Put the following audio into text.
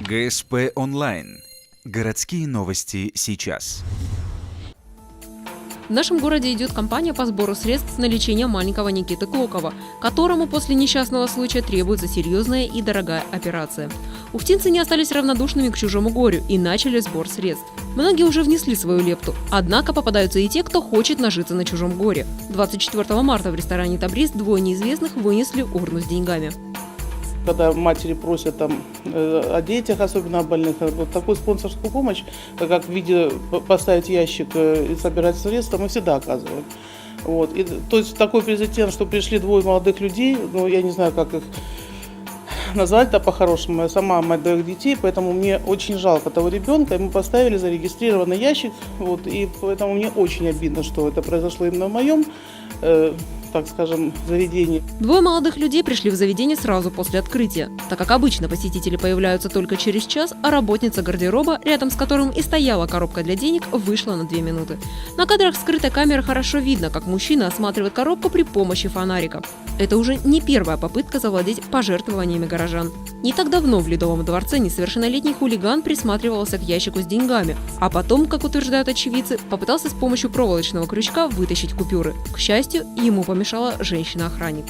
ГСП онлайн. Городские новости сейчас. В нашем городе идет кампания по сбору средств на лечение маленького Никиты Клокова, которому после несчастного случая требуется серьезная и дорогая операция. Уфтинцы не остались равнодушными к чужому горю и начали сбор средств. Многие уже внесли свою лепту, однако попадаются и те, кто хочет нажиться на чужом горе. 24 марта в ресторане «Табрис» двое неизвестных вынесли урну с деньгами. Когда матери просят о детях, особенно о больных, вот такую спонсорскую помощь, как в виде поставить ящик и собирать средства, мы всегда оказываем. Вот. И, то есть такой прецедент, что пришли двое молодых людей, я не знаю, как их назвать-то по-хорошему, я сама мать двоих детей, поэтому мне очень жалко того ребенка, ему поставили зарегистрированный ящик, и поэтому мне очень обидно, что это произошло именно в моем, так скажем, заведении. Двое молодых людей пришли в заведение сразу после открытия. Так как обычно посетители появляются только через час, а работница гардероба, рядом с которым и стояла коробка для денег, вышла на 2 минуты. На кадрах скрытой камеры хорошо видно, как мужчина осматривает коробку при помощи фонарика. Это уже не первая попытка завладеть пожертвованиями горожан. Не так давно в Ледовом дворце несовершеннолетний хулиган присматривался к ящику с деньгами, а потом, как утверждают очевидцы, попытался с помощью проволочного крючка вытащить купюры. К счастью, ему помешала женщина-охранник.